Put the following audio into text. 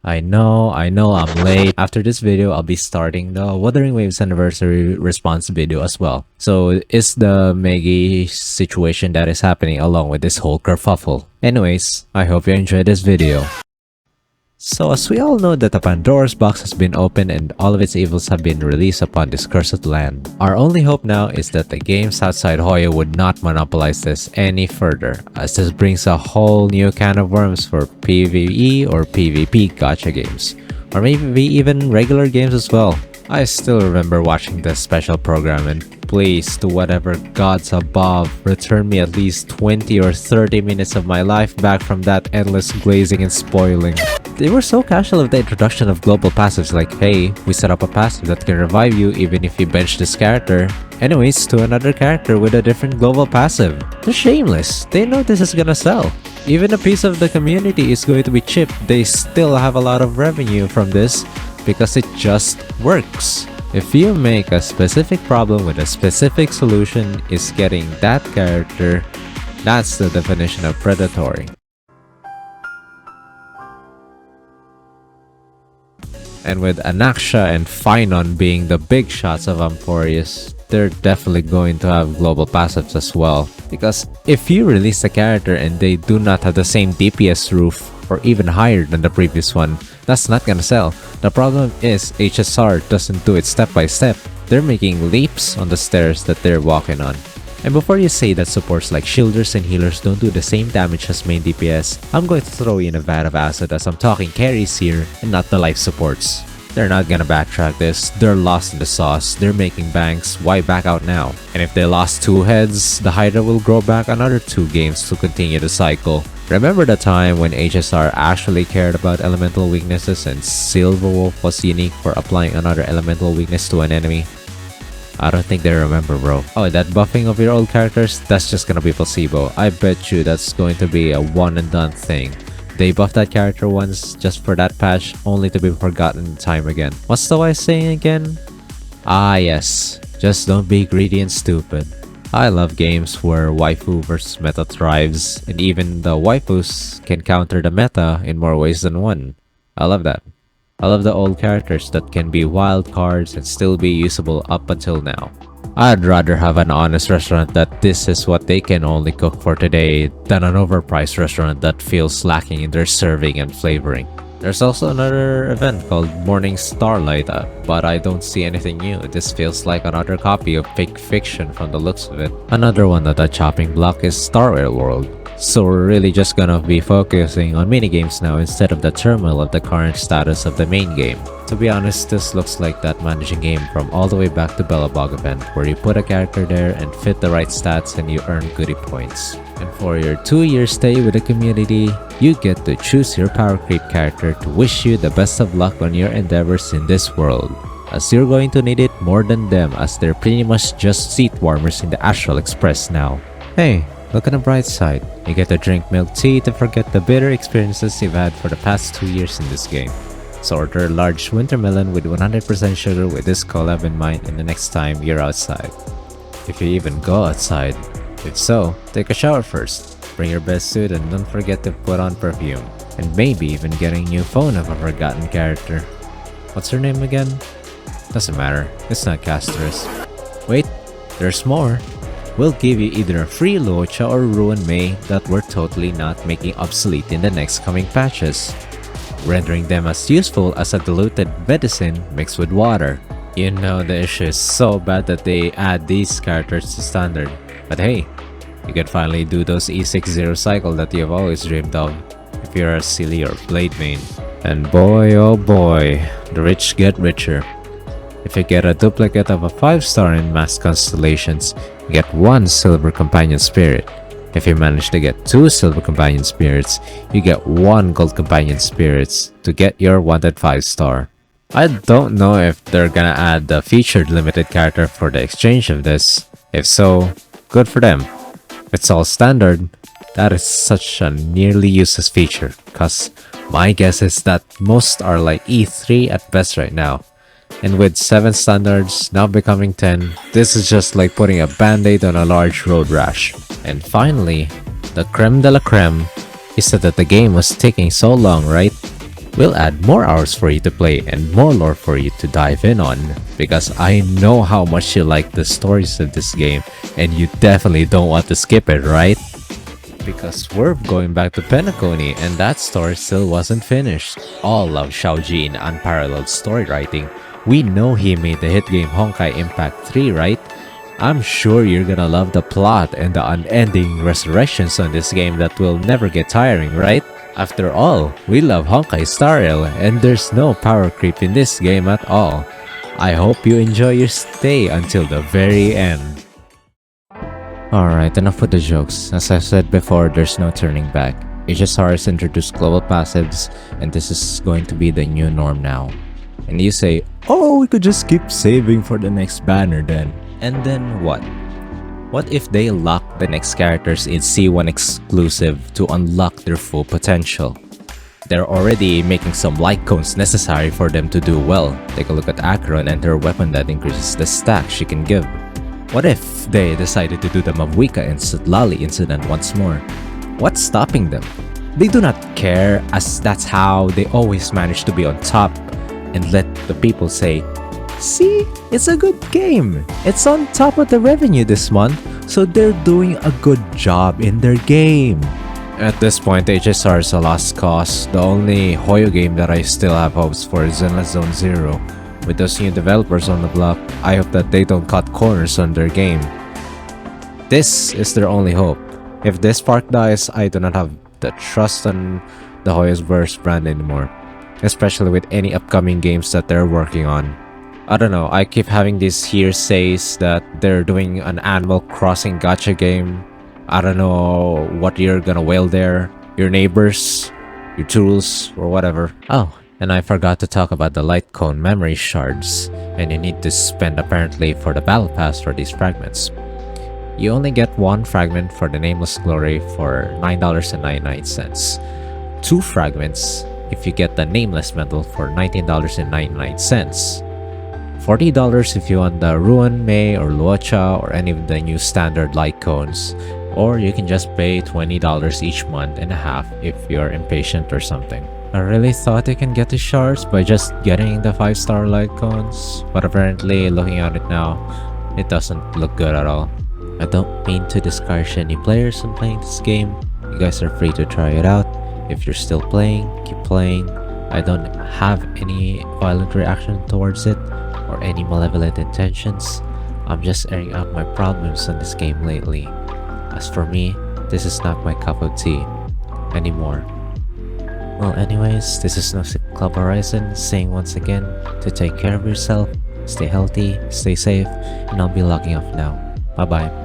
I know I'm late. After this video, I'll be starting the Wuthering Waves anniversary response video as well. So it's the Meggy situation that is happening along with this whole kerfuffle. Anyways, I hope you enjoyed this video. So as we all know that the Pandora's box has been opened and all of its evils have been released upon this cursed land. Our only hope now is that the games outside Hoyo would not monopolize this any further, as this brings a whole new can of worms for PvE or PvP gacha games, or maybe even regular games as well. I still remember watching this special program, and please, to whatever gods above, return me at least 20 or 30 minutes of my life back from that endless glazing and spoiling. They were so casual with the introduction of global passives like, hey, we set up a passive that can revive you even if you bench this character. Anyways, to another character with a different global passive. They're shameless. They know this is gonna sell. Even a piece of the community is going to be chipped, they still have a lot of revenue from this because it just works. If you make a specific problem with a specific solution is getting that character, that's the definition of predatory. And with Anaxia and Phynon being the big shots of Amphoreus, they're definitely going to have global passives as well. Because if you release a character and they do not have the same DPS roof or even higher than the previous one, that's not gonna sell. The problem is HSR doesn't do it step by step. They're making leaps on the stairs that they're walking on. And before you say that supports like shielders and healers don't do the same damage as main DPS, I'm going to throw in a vat of acid as I'm talking carries here and not the life supports. They're not gonna backtrack this, they're lost in the sauce, they're making banks, why back out now? And if they lost 2 heads, the Hydra will grow back another 2 games to continue the cycle. Remember the time when HSR actually cared about elemental weaknesses and Silver Wolf was unique for applying another elemental weakness to an enemy? I don't think they remember, bro. Oh, that buffing of your old characters? That's just gonna be placebo. I bet you that's going to be a one and done thing. They buffed that character once just for that patch, only to be forgotten in time again. What's the wise saying again? Ah yes, just don't be greedy and stupid. I love games where waifu versus meta thrives, and even the waifus can counter the meta in more ways than one. I love that. I love the old characters that can be wild cards and still be usable up until now. I'd rather have an honest restaurant that this is what they can only cook for today than an overpriced restaurant that feels lacking in their serving and flavoring. There's also another event called Morning Starlight, but I don't see anything new. This feels like another copy of fake fiction from the looks of it. Another one on the chopping block is Star Rail World. So we're really just gonna be focusing on minigames now instead of the turmoil of the current status of the main game. To be honest, this looks like that managing game from all the way back to Bellabog event where you put a character there and fit the right stats and you earn goodie points. And for your 2-year stay with the community, you get to choose your power creep character to wish you the best of luck on your endeavors in this world, as you're going to need it more than them as they're pretty much just seat warmers in the Astral Express now. Hey, look on the bright side, you get to drink milk tea to forget the bitter experiences you've had for the past 2 years in this game. So order a large winter melon with 100% sugar with this collab in mind in the next time you're outside. If you even go outside. If so, take a shower first, bring your best suit and don't forget to put on perfume. And maybe even get a new phone of a forgotten character. What's her name again? Doesn't matter, it's not Casterus. Wait, there's more. We'll give you either a free Luocha or Ruin Mei that we're totally not making obsolete in the next coming patches, rendering them as useful as a diluted medicine mixed with water. You know the issue is so bad that they add these characters to standard. But hey, you can finally do those E60 cycle that you've always dreamed of if you're a Silly or Blade main. And boy oh boy, the rich get richer. If you get a duplicate of a 5-star in Mass Constellations, you get 1 Silver Companion Spirit. If you manage to get 2 Silver Companion Spirits, you get 1 Gold Companion Spirits to get your wanted 5-star. I don't know if they're gonna add the featured limited character for the exchange of this. If so, good for them. If it's all standard, that is such a nearly useless feature, cause my guess is that most are like E3 at best right now. And with 7 standards now becoming 10, this is just like putting a band-aid on a large road rash. And finally, the creme de la creme is that the game was taking so long, right? We'll add more hours for you to play and more lore for you to dive in on, because I know how much you like the stories of this game and you definitely don't want to skip it, right? Because we're going back to Penacony and that story still wasn't finished. All love Xiaoji in unparalleled story writing. We know he made the hit game Honkai Impact 3, right? I'm sure you're gonna love the plot and the unending resurrections on this game that will never get tiring, right? After all, we love Honkai Star Rail and there's no power creep in this game at all. I hope you enjoy your stay until the very end. Alright, enough with the jokes. As I said before, there's no turning back. HSR has introduced global passives and this is going to be the new norm now. And you say, oh, we could just keep saving for the next banner then. And then what? What if they lock the next characters in C1 exclusive to unlock their full potential? They're already making some light cones necessary for them to do well. Take a look at Akron and her weapon that increases the stack she can give. What if they decided to do the Mavuika and Sutlali incident once more? What's stopping them? They do not care, as that's how they always manage to be on top and let the people say, see, it's a good game. It's on top of the revenue this month, so they're doing a good job in their game. At this point, HSR is a lost cause. The only Hoyo game that I still have hopes for is Zenless Zone Zero. With those new developers on the block, I hope that they don't cut corners on their game. This is their only hope. If this spark dies, I do not have the trust on the Hoyo's Verse brand anymore, especially with any upcoming games that they're working on. I don't know, I keep having these hearsays that they're doing an Animal Crossing gacha game. I don't know what you're gonna wail there, your neighbors, your tools, or whatever. Oh, and I forgot to talk about the light cone memory shards, and you need to spend apparently for the battle pass for these fragments. You only get one fragment for the Nameless Glory for $9.99. 2 fragments if you get the Nameless Medal for $19.99. $40 if you want the Ruin, Mei, or Luocha, or any of the new standard light cones. Or you can just pay $20 each month and a half if you're impatient or something. I really thought you can get the shards by just getting the 5-star light cones, but apparently looking at it now, it doesn't look good at all. I don't mean to discourage any players from playing this game. You guys are free to try it out. If you're still playing, keep playing. I don't have any violent reaction towards it or any malevolent intentions. I'm just airing out my problems on this game lately. As for me, this is not my cup of tea anymore. Well, anyways, this is No Sleep Club Horizon saying once again to take care of yourself, stay healthy, stay safe, and I'll be logging off now. Bye bye.